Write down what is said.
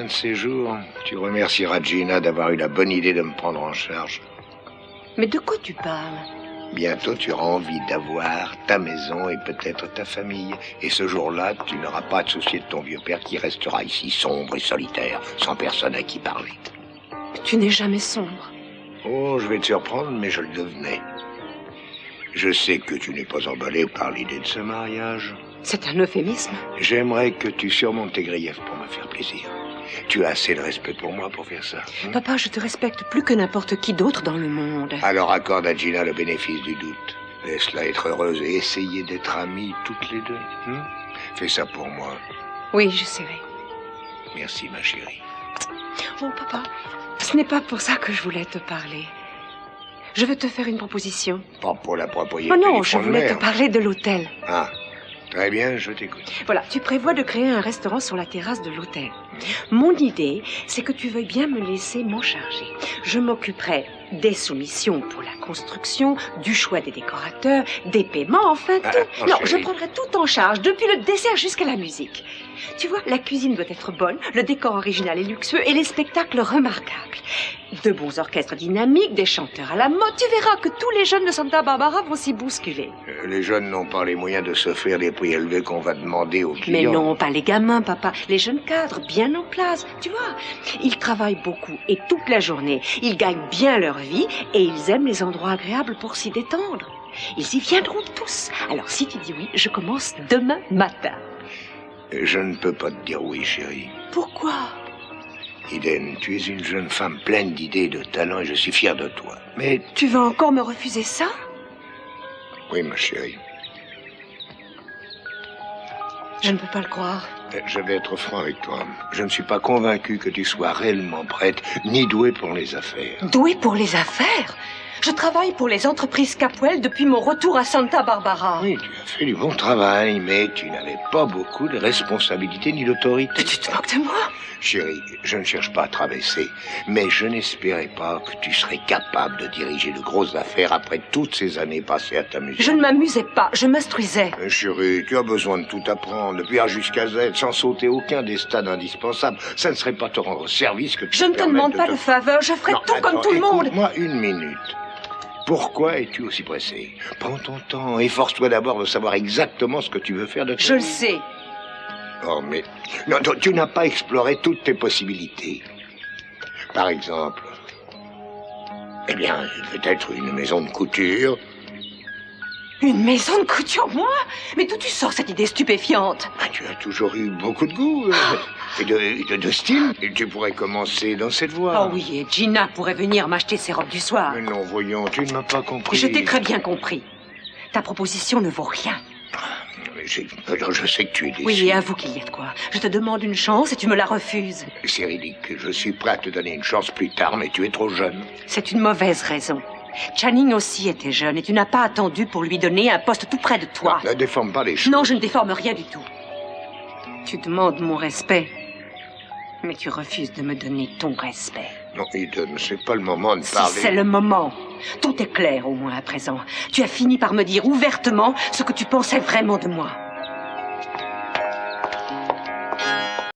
de ces jours, tu remercieras Gina d'avoir eu la bonne idée de me prendre en charge. Mais de quoi tu parles? Bientôt, tu auras envie d'avoir ta maison et peut-être ta famille. Et ce jour-là, tu n'auras pas à te soucier de ton vieux père qui restera ici sombre et solitaire, sans personne à qui parler. Tu n'es jamais sombre. Oh, je vais te surprendre, mais je le devenais. Je sais que tu n'es pas emballé par l'idée de ce mariage. C'est un euphémisme. J'aimerais que tu surmontes tes griefs pour me faire plaisir. Tu as assez de respect pour moi pour faire ça. Papa, je te respecte plus que n'importe qui d'autre dans le monde. Alors accorde à Gina le bénéfice du doute. Laisse-la être heureuse et essayez d'être amies toutes les deux. Fais ça pour moi. Oui, j'essaierai. Merci, ma chérie. Oh, papa, ce n'est pas pour ça que je voulais te parler. Je veux te faire une proposition. Pas pour la propriété. Oh non, je voulais te parler de l'hôtel. Ah, très bien, je t'écoute. Voilà, tu prévois de créer un restaurant sur la terrasse de l'hôtel. Mon idée, c'est que tu veuilles bien me laisser m'en charger. Je m'occuperai des soumissions pour la construction, du choix des décorateurs, des paiements, enfin tout. Non, je prendrai tout en charge, depuis le dessert jusqu'à la musique. Tu vois, la cuisine doit être bonne, le décor original et luxueux et les spectacles remarquables. De bons orchestres dynamiques, des chanteurs à la mode. Tu verras que tous les jeunes de Santa Barbara vont s'y bousculer. Les jeunes n'ont pas les moyens de s'offrir les prix élevés qu'on va demander aux clients. Mais non, pas les gamins, papa. Les jeunes cadres, bien en place. Tu vois, ils travaillent beaucoup et toute la journée. Ils gagnent bien leur vie et ils aiment les endroits agréables pour s'y détendre. Ils y viendront tous. Alors si tu dis oui, je commence demain matin. Je ne peux pas te dire oui, chérie. Pourquoi? Eden, tu es une jeune femme pleine d'idées et de talent et je suis fier de toi. Mais... Tu vas encore me refuser ça? Oui, ma chérie. Je ne peux pas le croire. Je vais être franc avec toi. Je ne suis pas convaincu que tu sois réellement prête, ni douée pour les affaires. Douée pour les affaires? Je travaille pour les entreprises Capwell depuis mon retour à Santa Barbara. Oui, tu as fait du bon travail, mais tu n'avais pas beaucoup de responsabilités ni d'autorité. Tu te moques de moi? Chérie, je ne cherche pas à traverser, mais je n'espérais pas que tu serais capable de diriger de grosses affaires après toutes ces années passées à t'amuser. Je ne m'amusais pas, je m'instruisais. Chérie, tu as besoin de tout apprendre, depuis A jusqu'à Z, sans sauter aucun des stades indispensables. Ça ne serait pas te rendre service que de Je ne te demande pas de faveur, je ferai tout comme tout le monde. Écoute-moi une minute. Pourquoi es-tu aussi pressé? Prends ton temps, efforce-toi d'abord de savoir exactement ce que tu veux faire de ta vie. Je le sais. Oh, mais... Non, tu n'as pas exploré toutes tes possibilités. Par exemple... Eh bien, peut-être une maison de couture. Une maison de couture, moi? Mais d'où tu sors cette idée stupéfiante? Ah, tu as toujours eu beaucoup de goût et de style. Et tu pourrais commencer dans cette voie. Oh oui, et Gina pourrait venir m'acheter ses robes du soir. Mais non, voyons, tu ne m'as pas compris. Je t'ai très bien compris. Ta proposition ne vaut rien. Mais je sais que tu es déçu. Oui, et avoue qu'il y a de quoi. Je te demande une chance et tu me la refuses. C'est ridicule. Je suis prêt à te donner une chance plus tard, mais tu es trop jeune. C'est une mauvaise raison. Channing aussi était jeune et tu n'as pas attendu pour lui donner un poste tout près de toi. Non, ne déforme pas les choses. Non, je ne déforme rien du tout. Tu demandes mon respect, mais tu refuses de me donner ton respect. Non, Eden, c'est pas le moment de parler. Si, c'est le moment. Tout est clair au moins à présent. Tu as fini par me dire ouvertement ce que tu pensais vraiment de moi.